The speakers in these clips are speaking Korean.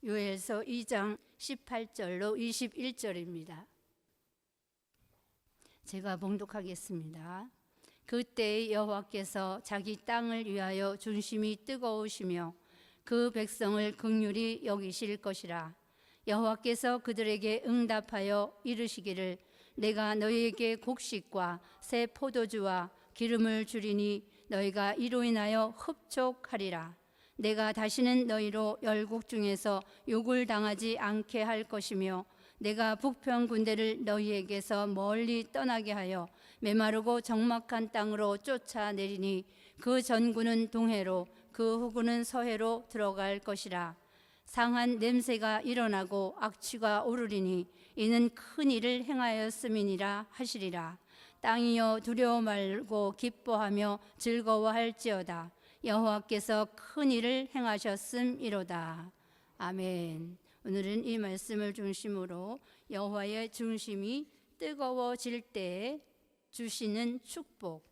요엘서 2장 18절로 21절입니다. 제가 봉독하겠습니다. 그때 여호와께서 자기 땅을 위하여 중심이 뜨거우시며 그 백성을 긍휼히 여기실 것이라. 여호와께서 그들에게 응답하여 이르시기를 내가 너희에게 곡식과 새 포도주와 기름을 주리니 너희가 이로 인하여 흡족하리라. 내가 다시는 너희로 열국 중에서 욕을 당하지 않게 할 것이며 내가 북편 군대를 너희에게서 멀리 떠나게 하여 메마르고 적막한 땅으로 쫓아내리니 그 전군은 동해로 그 후군은 서해로 들어갈 것이라. 상한 냄새가 일어나고 악취가 오르리니 이는 큰 일을 행하였음이니라 하시리라. 땅이여 두려워 말고 기뻐하며 즐거워할지어다. 여호와께서 큰 일을 행하셨음이로다. 아멘. 오늘은 이 말씀을 중심으로 여호와의 중심이 뜨거워질 때 주시는 축복,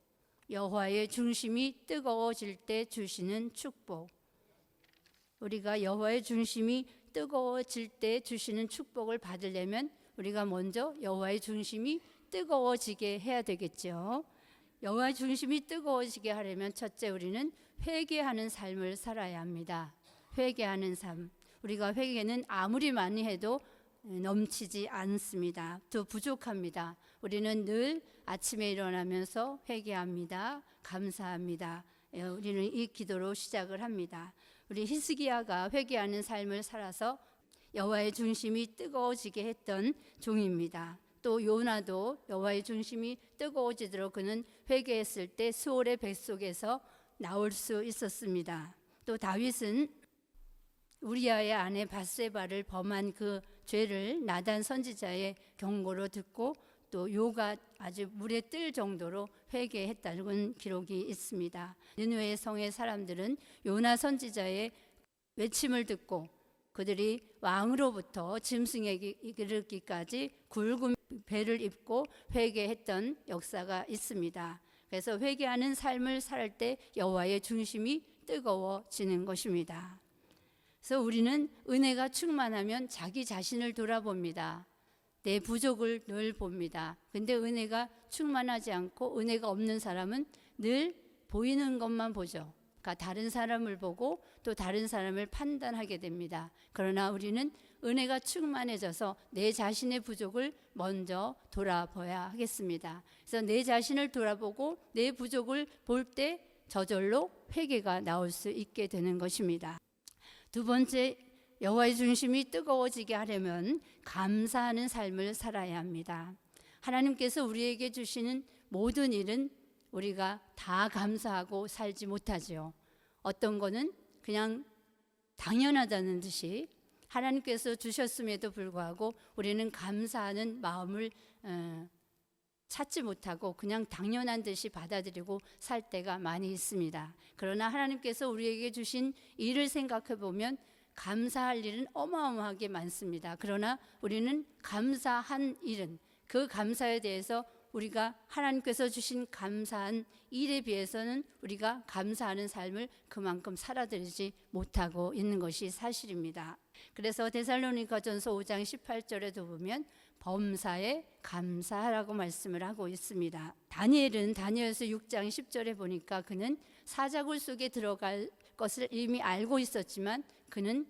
여호와의 중심이 뜨거워질 때 주시는 축복. 우리가 여호와의 중심이 뜨거워질 때 주시는 축복을 받으려면 우리가 먼저 여호와의 중심이 뜨거워지게 해야 되겠죠. 여호와의 중심이 뜨거워지게 하려면 첫째 우리는 회개하는 삶을 살아야 합니다. 회개하는 삶. 우리가 회개는 아무리 많이 해도 넘치지 않습니다. 또 부족합니다. 우리는 늘 아침에 일어나면서 회개합니다. 감사합니다. 우리는 이 기도로 시작을 합니다. 우리 히스기야가 회개하는 삶을 살아서 여호와의 중심이 뜨거워지게 했던 종입니다. 또 요나도 여호와의 중심이 뜨거워지도록 그는 회개했을 때 수월의 뱃속에서 나올 수 있었습니다. 또 다윗은 우리아의 아내 밧세바를 범한 그 죄를 나단 선지자의 경고로 듣고 또 요가 아주 물에 뜰 정도로 회개했다는 기록이 있습니다. 느느웨 성의 사람들은 요나 선지자의 외침을 듣고 그들이 왕으로부터 짐승에 이르기까지 굵은 배를 입고 회개했던 역사가 있습니다. 그래서 회개하는 삶을 살 때 여호와의 중심이 뜨거워지는 것입니다. 그래서 우리는 은혜가 충만하면 자기 자신을 돌아봅니다. 내 부족을 늘 봅니다. 근데 은혜가 충만하지 않고 은혜가 없는 사람은 늘 보이는 것만 보죠. 그러니까 다른 사람을 보고 또 다른 사람을 판단하게 됩니다. 그러나 우리는 은혜가 충만해져서 내 자신의 부족을 먼저 돌아봐야 하겠습니다. 그래서 내 자신을 돌아보고 내 부족을 볼 때 저절로 회개가 나올 수 있게 되는 것입니다. 두 번째, 여호와의 중심이 뜨거워지게 하려면 감사하는 삶을 살아야 합니다. 하나님께서 우리에게 주시는 모든 일은 우리가 다 감사하고 살지 못하죠. 어떤 거는 그냥 당연하다는 듯이 하나님께서 주셨음에도 불구하고 우리는 감사하는 마음을 찾지 못하고 그냥 당연한 듯이 받아들이고 살 때가 많이 있습니다. 그러나 하나님께서 우리에게 주신 일을 생각해 보면 감사할 일은 어마어마하게 많습니다. 그러나 우리는 감사한 일은 그 감사에 대해서 우리가 하나님께서 주신 감사한 일에 비해서는 우리가 감사하는 삶을 그만큼 살아들이지 못하고 있는 것이 사실입니다. 그래서 데살로니가전서 5장 18절에도 보면 범사에 감사하라고 말씀을 하고 있습니다. 다니엘은 다니엘서 6장 10절에 보니까 그는 사자굴 속에 들어갈 것을 이미 알고 있었지만 그는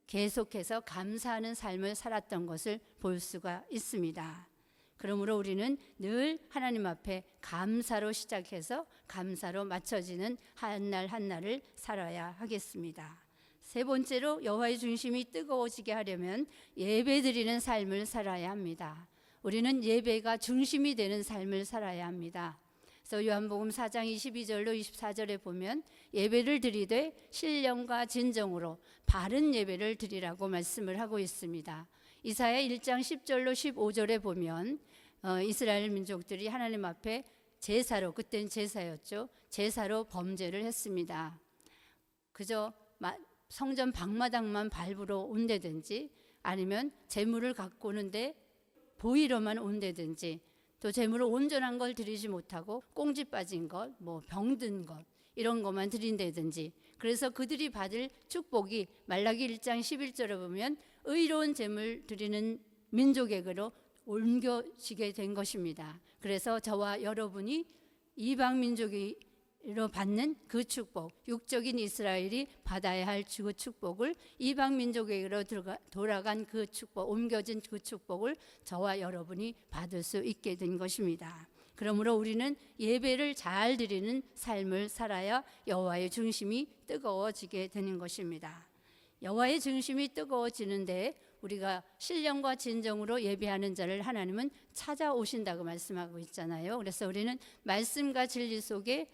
계속해서 감사하는 삶을 살았던 것을 볼 수가 있습니다. 그러므로 우리는 늘 하나님 앞에 감사로 시작해서 감사로 맞춰지는 한 날 한 날을 살아야 하겠습니다. 세 번째로 여호와의 중심이 뜨거워지게 하려면 예배드리는 삶을 살아야 합니다. 우리는 예배가 중심이 되는 삶을 살아야 합니다. 그래서 요한복음 4장 22절로 24절에 보면 예배를 드리되 신령과 진정으로 바른 예배를 드리라고 말씀을 하고 있습니다. 이사야 1장 10절로 15절에 보면 이스라엘 민족들이 하나님 앞에 제사로, 그때는 제사였죠. 제사로 범죄를 했습니다. 그저 성전 방마당만 밟으러 온다든지 아니면 재물을 갖고 오는데 보이러만 온다든지 또 재물을 온전한 걸 드리지 못하고 꽁지 빠진 것, 병든 것 이런 것만 드린다든지 그래서 그들이 받을 축복이 말라기 1장 11절에 보면 의로운 제물 드리는 민족에게로 옮겨지게 된 것입니다. 그래서 저와 여러분이 이방 민족으로 받는 그 축복, 육적인 이스라엘이 받아야 할 그 축복을 이방 민족에게로 돌아간 그 축복, 옮겨진 그 축복을 저와 여러분이 받을 수 있게 된 것입니다. 그러므로 우리는 예배를 잘 드리는 삶을 살아야 여호와의 중심이 뜨거워지게 되는 것입니다. 여호와의 중심이 뜨거워지는데 우리가 신령과 진정으로 예배하는 자를 하나님은 찾아오신다고 말씀하고 있잖아요. 그래서 우리는 말씀과 진리 속에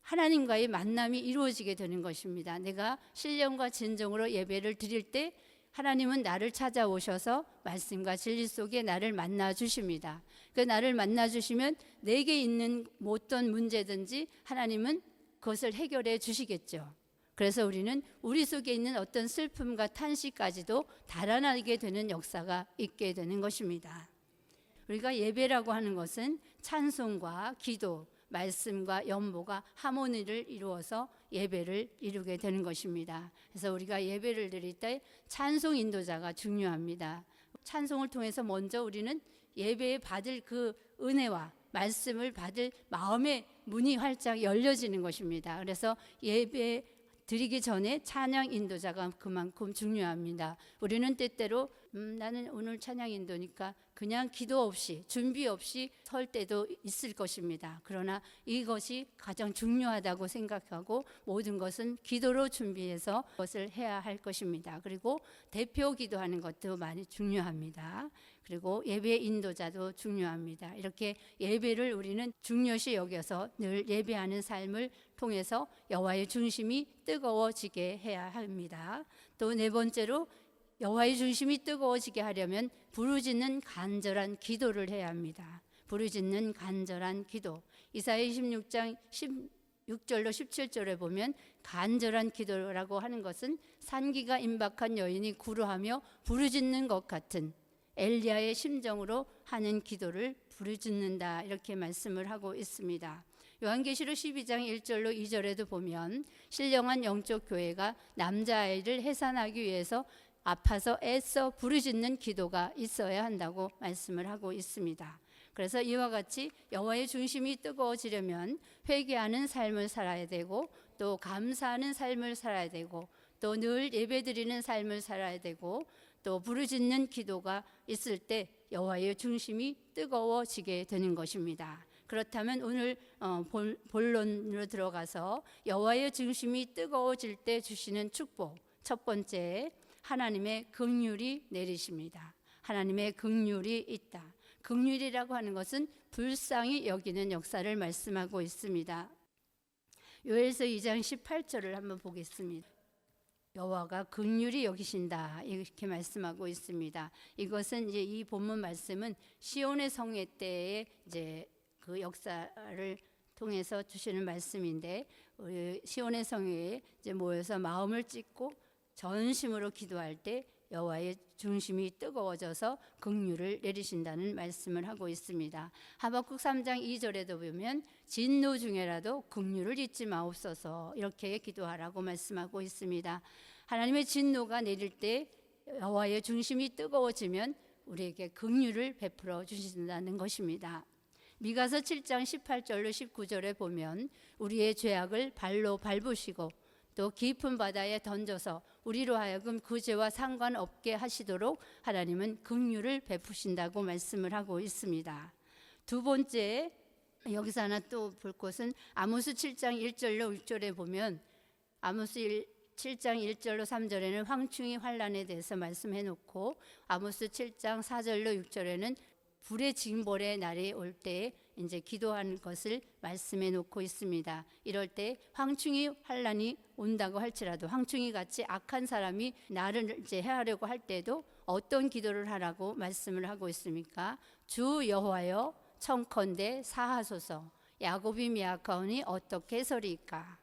하나님과의 만남이 이루어지게 되는 것입니다. 내가 신령과 진정으로 예배를 드릴 때 하나님은 나를 찾아오셔서 말씀과 진리 속에 나를 만나 주십니다. 그 나를 만나 주시면 내게 있는 어떤 문제든지 하나님은 그것을 해결해 주시겠죠. 그래서 우리는 우리 속에 있는 어떤 슬픔과 탄식까지도 달아나게 되는 역사가 있게 되는 것입니다. 우리가 예배라고 하는 것은 찬송과 기도, 말씀과 연보가 하모니를 이루어서 예배를 이루게 되는 것입니다. 그래서 우리가 예배를 드릴 때 찬송 인도자가 중요합니다. 찬송을 통해서 먼저 우리는 예배에 받을 그 은혜와 말씀을 받을 마음의 문이 활짝 열려지는 것입니다. 그래서 예배 드리기 전에 찬양 인도자가 그만큼 중요합니다. 우리는 때때로 나는 오늘 찬양 인도니까 그냥 기도 없이 준비 없이 설 때도 있을 것입니다. 그러나 이것이 가장 중요하다고 생각하고 모든 것은 기도로 준비해서 그것을 해야 할 것입니다. 그리고 대표 기도하는 것도 많이 중요합니다. 그리고 예배 인도자도 중요합니다. 이렇게 예배를 우리는 중요시 여겨서 늘 예배하는 삶을 통해서 여호와의 중심이 뜨거워지게 해야 합니다. 또 네 번째로 여호와의 중심이 뜨거워지게 하려면 부르짖는 간절한 기도를 해야 합니다. 부르짖는 간절한 기도. 이사야 26장 16절로 17절에 보면 간절한 기도라고 하는 것은 산기가 임박한 여인이 구루하며 부르짖는 것 같은 엘리야의 심정으로 하는 기도를 부르짖는다, 이렇게 말씀을 하고 있습니다. 요한계시록 12장 1절로 2절에도 보면 신령한 영적 교회가 남자아이를 해산하기 위해서 아파서 애써 부르짖는 기도가 있어야 한다고 말씀을 하고 있습니다. 그래서 이와 같이 여호와의 중심이 뜨거워지려면 회개하는 삶을 살아야 되고 또 감사하는 삶을 살아야 되고 또 늘 예배드리는 삶을 살아야 되고 또 부르짖는 기도가 있을 때 여호와의 중심이 뜨거워지게 되는 것입니다. 그렇다면 오늘 본론으로 들어가서 여호와의 중심이 뜨거워질 때 주시는 축복, 첫 번째, 하나님의 긍휼이 내리십니다. 하나님의 긍휼이 있다. 긍휼이라고 하는 것은 불쌍히 여기는 역사를 말씀하고 있습니다. 요엘서 2장 18절을 한번 보겠습니다. 여호와가 긍휼히 여기신다, 이렇게 말씀하고 있습니다. 이것은 이제 이 본문 말씀은 시온의 성회 때에 이제 그 역사를 통해서 주시는 말씀인데, 시온의 성회에 이제 모여서 마음을 찢고 전심으로 기도할 때 여호와의 중심이 뜨거워져서 긍휼을 내리신다는 말씀을 하고 있습니다. 하박국 3장 2절에도 보면 진노 중에라도 긍휼을 잊지 마옵소서, 이렇게 기도하라고 말씀하고 있습니다. 하나님의 진노가 내릴 때 여호와의 중심이 뜨거워지면 우리에게 긍휼을 베풀어 주신다는 것입니다. 미가서 7장 18절로 19절에 보면 우리의 죄악을 발로 밟으시고 또 깊은 바다에 던져서 우리로 하여금 그 죄와 상관없게 하시도록 하나님은 긍휼을 베푸신다고 말씀을 하고 있습니다. 두 번째, 여기서 하나 또 볼 것은 아모스 7장 1절로 6절에 보면 아모스 7장 1절로 3절에는 황충이 환란에 대해서 말씀해 놓고 아모스 7장 4절로 6절에는 불의 징벌의 날이 올 때 이제 기도하는 것을 말씀해 놓고 있습니다. 이럴 때 황충이 환란이 온다고 할지라도 황충이 같이 악한 사람이 나를 이제 해하려고 할 때도 어떤 기도를 하라고 말씀을 하고 있습니까? 주 여호와여 청컨대 사하소서, 야곱이 미약하오니 어떻게 서리이까?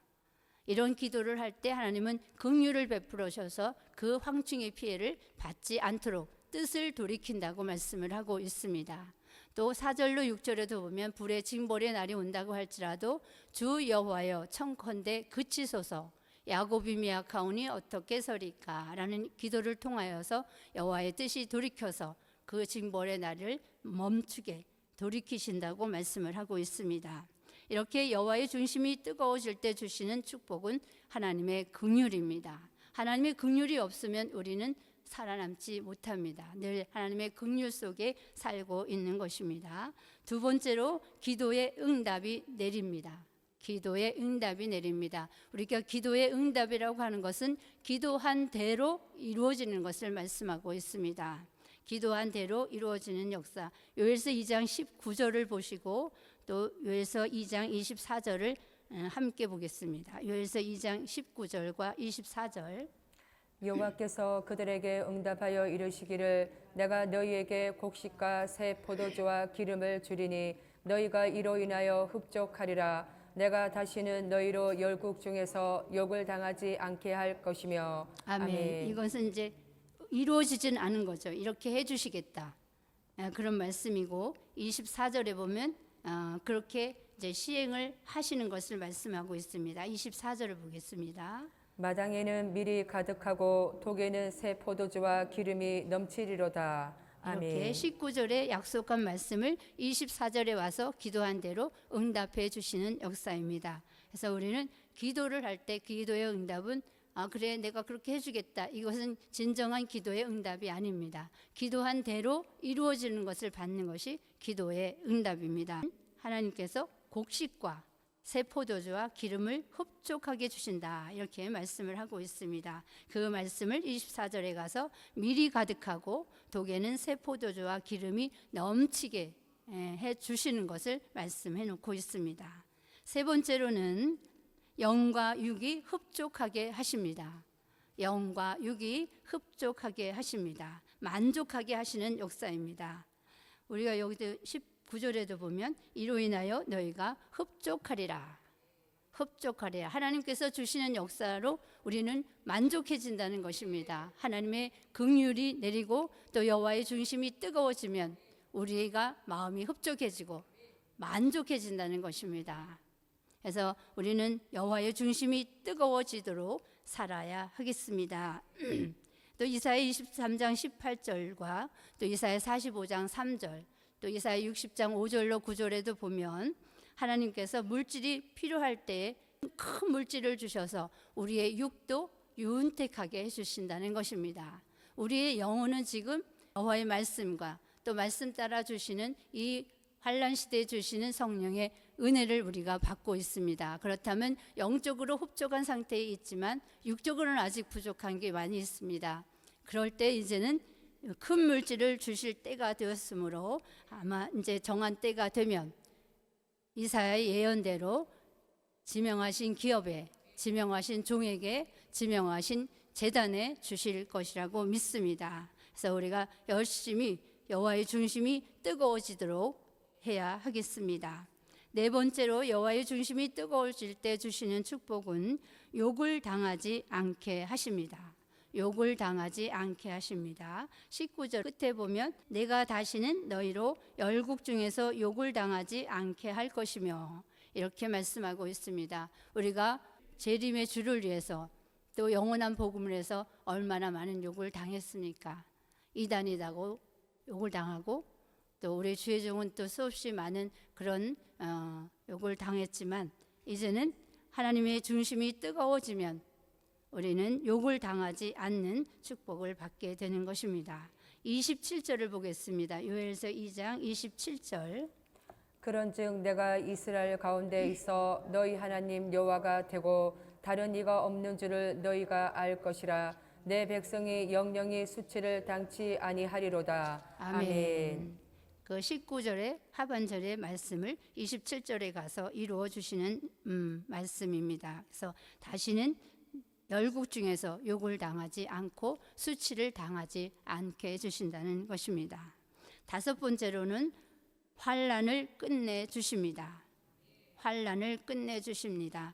이런 기도를 할 때 하나님은 긍휼을 베풀어 주셔서 그 황충의 피해를 받지 않도록 뜻을 돌이킨다고 말씀을 하고 있습니다. 또 4절로 6절에도 보면 불의 징벌의 날이 온다고 할지라도 주 여호와여 청컨대 그치소서, 야곱이 미약하오니 어떻게 서리까? 라는 기도를 통하여서 여호와의 뜻이 돌이켜서 그 징벌의 날을 멈추게 돌이키신다고 말씀을 하고 있습니다. 이렇게 여호와의 중심이 뜨거워질 때 주시는 축복은 하나님의 긍휼입니다. 하나님의 긍휼이 없으면 우리는 살아남지 못합니다. 늘 하나님의 긍휼 속에 살고 있는 것입니다. 두 번째로 기도의 응답이 내립니다. 기도의 응답이 내립니다. 우리가 기도의 응답이라고 하는 것은 기도한 대로 이루어지는 것을 말씀하고 있습니다. 기도한 대로 이루어지는 역사. 요엘서 2장 19절을 보시고 또 요엘서 2장 24절을 함께 보겠습니다. 요엘서 2장 19절과 24절. 여호와께서 그들에게 응답하여 이르시기를 내가 너희에게 곡식과 새 포도주와 기름을 주리니 너희가 이로 인하여 흡족하리라. 내가 다시는 너희로 열국 중에서 욕을 당하지 않게 할 것이며. 아멘. 이것은 이제 이루어지진 않은 거죠. 이렇게 해주시겠다. 그런 말씀이고 24절에 보면 그렇게 이제 시행을 하시는 것을 말씀하고 있습니다. 24절을 보겠습니다. 마당에는 밀이 가득하고 독에는 새 포도주와 기름이 넘치리로다. 아멘. 이렇게 19절에 약속한 말씀을 24절에 와서 기도한 대로 응답해 주시는 역사입니다. 그래서 우리는 기도를 할 때 기도의 응답은 그래 내가 그렇게 해주겠다. 이것은 진정한 기도의 응답이 아닙니다. 기도한 대로 이루어지는 것을 받는 것이 기도의 응답입니다. 하나님께서 곡식과 새 포도주와 기름을 흡족하게 주신다. 이렇게 말씀을 하고 있습니다. 그 말씀을 24절에 가서 밀이 가득하고 독에는 새 포도주와 기름이 넘치게 해 주시는 것을 말씀해 놓고 있습니다. 세 번째로는 영과 육이 흡족하게 하십니다. 영과 육이 흡족하게 하십니다. 만족하게 하시는 역사입니다. 우리가 여기도 19절에도 보면 이로 인하여 너희가 흡족하리라. 흡족하리라. 하나님께서 주시는 역사로 우리는 만족해진다는 것입니다. 하나님의 긍휼이 내리고 또 여호와의 중심이 뜨거워지면 우리가 마음이 흡족해지고 만족해진다는 것입니다. 그래서 우리는 여호와의 중심이 뜨거워지도록 살아야 하겠습니다. 또 이사야 23장 18절과 또 이사야 45장 3절 또 이사야 60장 5절로 9절에도 보면 하나님께서 물질이 필요할 때에 큰 물질을 주셔서 우리의 육도 윤택하게 해주신다는 것입니다. 우리의 영혼은 지금 여호와의 말씀과 또 말씀 따라 주시는 이 환난 시대에 주시는 성령의 은혜를 우리가 받고 있습니다. 그렇다면 영적으로 흡족한 상태에 있지만 육적으로는 아직 부족한 게 많이 있습니다. 그럴 때 이제는 큰 물질을 주실 때가 되었으므로 아마 이제 정한 때가 되면 이사야의 예언대로 지명하신 기업에, 지명하신 종에게, 지명하신 재단에 주실 것이라고 믿습니다. 그래서 우리가 열심히 여호와의 중심이 뜨거워지도록 해야 하겠습니다. 네 번째로 여호와의 중심이 뜨거워질 때 주시는 축복은 욕을 당하지 않게 하십니다. 욕을 당하지 않게 하십니다. 19절 끝에 보면 내가 다시는 너희로 열국 중에서 욕을 당하지 않게 할 것이며 이렇게 말씀하고 있습니다. 우리가 재림의 주를 위해서 또 영원한 복음을 해서 얼마나 많은 욕을 당했습니까? 이단이라고 욕을 당하고 또 우리 주의 종은 또 수없이 많은 그런 욕을 당했지만 이제는 하나님의 중심이 뜨거워지면 우리는 욕을 당하지 않는 축복을 받게 되는 것입니다. 27절을 보겠습니다. 요엘서 2장 27절. 그런즉 내가 이스라엘 가운데 있어 너희 하나님 여호와가 되고 다른 이가 없는 줄을 너희가 알 것이라. 내 백성이 영영이 수치를 당치 아니하리로다. 아멘. 그 19절의 하반절의 말씀을 27절에 가서 이루어 주시는 말씀입니다. 그래서 다시는 열국 중에서 욕을 당하지 않고 수치를 당하지 않게 해주신다는 것입니다. 다섯 번째로는 환난을 끝내 주십니다. 환난을 끝내 주십니다.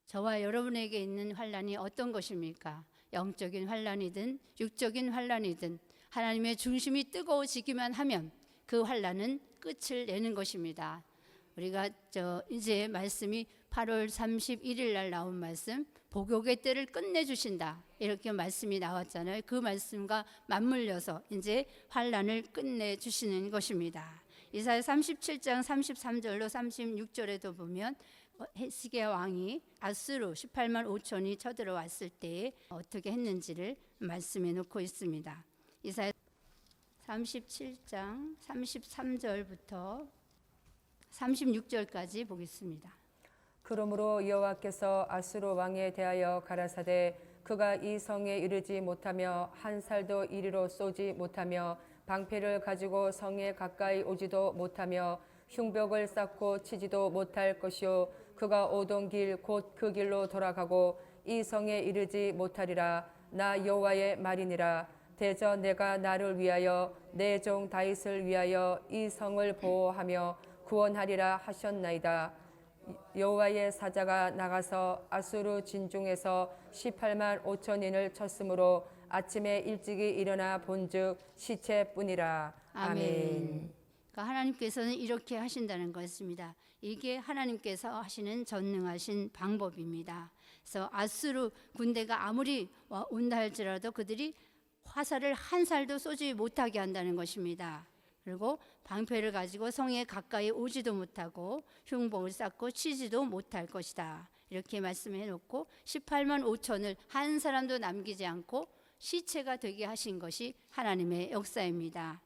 저와 여러분에게 있는 환난이 어떤 것입니까? 영적인 환난이든 육적인 환난이든 하나님의 중심이 뜨거워지기만 하면 그 환난은 끝을 내는 것입니다. 우리가 이제 말씀이 8월 31일 날 나온 말씀, 복역의 때를 끝내주신다, 이렇게 말씀이 나왔잖아요. 그 말씀과 맞물려서 이제 환란을 끝내주시는 것입니다. 이사야 37장 33절로 36절에도 보면 히스기야 왕이 아수르 18만 5천이 쳐들어왔을 때 어떻게 했는지를 말씀해 놓고 있습니다. 이사야 37장 33절부터 36절까지 보겠습니다. 그러므로 여호와께서 아수르 왕에 대하여 가라사대 그가 이 성에 이르지 못하며 한 살도 이리로 쏘지 못하며 방패를 가지고 성에 가까이 오지도 못하며 흉벽을 쌓고 치지도 못할 것이요 그가 오던 길 곧 그 길로 돌아가고 이 성에 이르지 못하리라. 나 여호와의 말이니라. 대저 내가 나를 위하여 내 종 다윗을 위하여 이 성을 보호하며 구원하리라 하셨나이다. 여호와의 사자가 나가서 아수르 진중에서 18만 5천인을 쳤으므로 아침에 일찍이 일어나 본즉 시체뿐이라. 아멘. 그러니까 하나님께서는 이렇게 하신다는 것입니다. 이게 하나님께서 하시는 전능하신 방법입니다. 그래서 아수르 군대가 아무리 온다 할지라도 그들이 화살을 한 살도 쏘지 못하게 한다는 것입니다. 그리고 방패를 가지고 성에 가까이 오지도 못하고 흉복을 쌓고 치지도 못할 것이다, 이렇게 말씀해 놓고 18만 5천을 한 사람도 남기지 않고 시체가 되게 하신 것이 하나님의 역사입니다.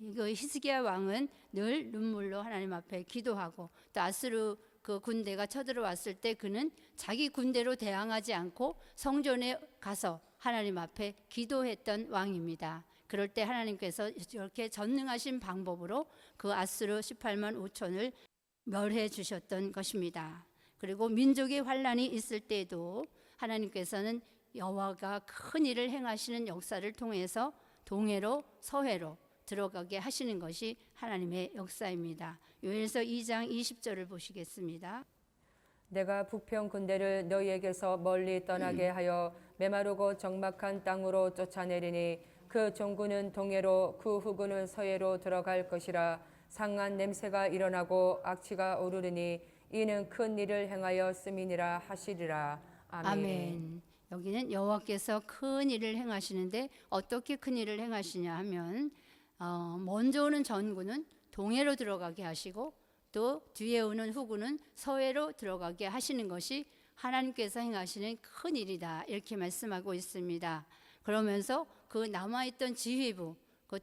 이거 히스기야 왕은 늘 눈물로 하나님 앞에 기도하고, 또 아수르 그 군대가 쳐들어왔을 때 그는 자기 군대로 대항하지 않고 성전에 가서 하나님 앞에 기도했던 왕입니다. 그럴 때 하나님께서 이렇게 전능하신 방법으로 그 아수르 18만 5천을 멸해 주셨던 것입니다. 그리고 민족의 환란이 있을 때도 하나님께서는 여호와가 큰 일을 행하시는 역사를 통해서 동해로 서해로 들어가게 하시는 것이 하나님의 역사입니다. 요엘서 2장 20절을 보시겠습니다. 내가 북평 군대를 너희에게서 멀리 떠나게 하여 메마르고 적막한 땅으로 쫓아내리니 그 종군은 동해로 그 후군은 서해로 들어갈 것이라. 상한 냄새가 일어나고 악취가 오르르니 이는 큰 일을 행하여 씀이니라 하시리라. 아멘. 아멘. 여기는 여호와께서 큰 일을 행하시는데 어떻게 큰 일을 행하시냐 하면 먼저 오는 전군은 동해로 들어가게 하시고 또 뒤에 오는 후군은 서해로 들어가게 하시는 것이 하나님께서 행하시는 큰 일이다, 이렇게 말씀하고 있습니다. 그러면서 그 남아있던 지휘부, 그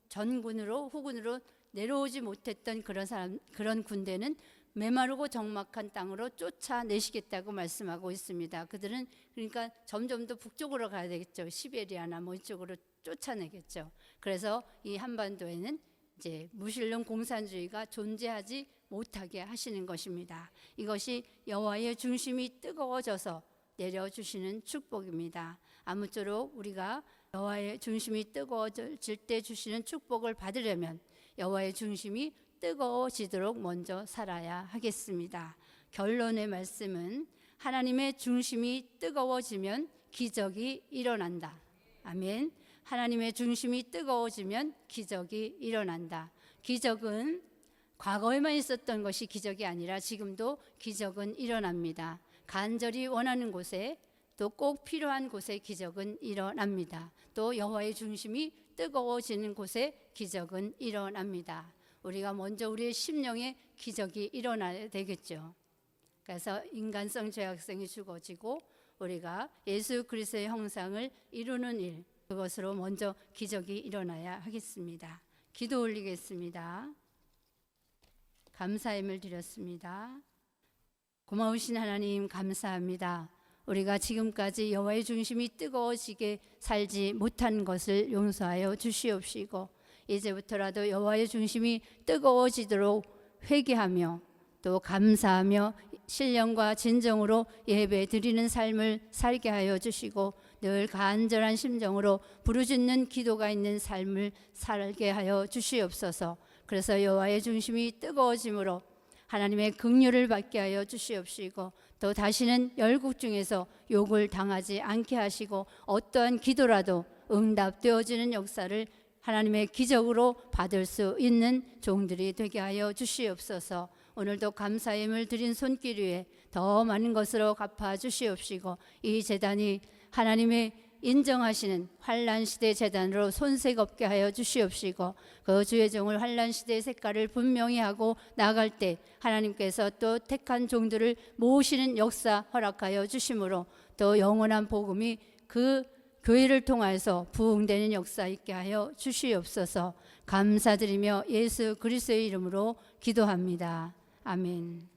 전군으로 후군으로 내려오지 못했던 그런 군대는 메마르고 적막한 땅으로 쫓아내시겠다고 말씀하고 있습니다. 그들은 그러니까 점점 더 북쪽으로 가야 되겠죠. 시베리아나 뭐 이쪽으로 쫓아내겠죠. 그래서 이 한반도에는 이제 무신론 공산주의가 존재하지 못하게 하시는 것입니다. 이것이 여호와의 중심이 뜨거워져서 내려주시는 축복입니다. 아무쪼록 우리가 여호와의 중심이 뜨거워질 때 주시는 축복을 받으려면 여호와의 중심이 뜨거워지도록 먼저 살아야 하겠습니다. 결론의 말씀은 하나님의 중심이 뜨거워지면 기적이 일어난다. 아멘. 하나님의 중심이 뜨거워지면 기적이 일어난다. 기적은 과거에만 있었던 것이 기적이 아니라 지금도 기적은 일어납니다. 간절히 원하는 곳에 또 꼭 필요한 곳에 기적은 일어납니다. 또 여호와의 중심이 뜨거워지는 곳에 기적은 일어납니다. 우리가 먼저 우리의 심령에 기적이 일어나야 되겠죠. 그래서 인간성 죄악성이 죽어지고 우리가 예수 그리스도의 형상을 이루는 일, 그것으로 먼저 기적이 일어나야 하겠습니다. 기도 올리겠습니다. 감사함을 드렸습니다. 고마우신 하나님 감사합니다. 우리가 지금까지 여호와의 중심이 뜨거워지게 살지 못한 것을 용서하여 주시옵시고 이제부터라도 여호와의 중심이 뜨거워지도록 회개하며 또 감사하며 신령과 진정으로 예배 드리는 삶을 살게 하여 주시고 늘 간절한 심정으로 부르짖는 기도가 있는 삶을 살게 하여 주시옵소서. 그래서 여호와의 중심이 뜨거워짐으로 하나님의 긍휼을 받게 하여 주시옵시고 또 다시는 열국 중에서 욕을 당하지 않게 하시고 어떠한 기도라도 응답되어지는 역사를 하나님의 기적으로 받을 수 있는 종들이 되게 하여 주시옵소서. 오늘도 감사의 예물 드린 손길 위에 더 많은 것으로 갚아 주시옵시고 이 제단이 하나님의 인정하시는 환난시대 제단으로 손색 없게 하여 주시옵시고 그 주의 종을 환난시대의 색깔을 분명히 하고 나갈 때 하나님께서 또 택한 종들을 모으시는 역사 허락하여 주심으로 또 영원한 복음이 그 교회를 통하여서 부흥되는 역사 있게 하여 주시옵소서. 감사드리며 예수 그리스도의 이름으로 기도합니다. 아멘.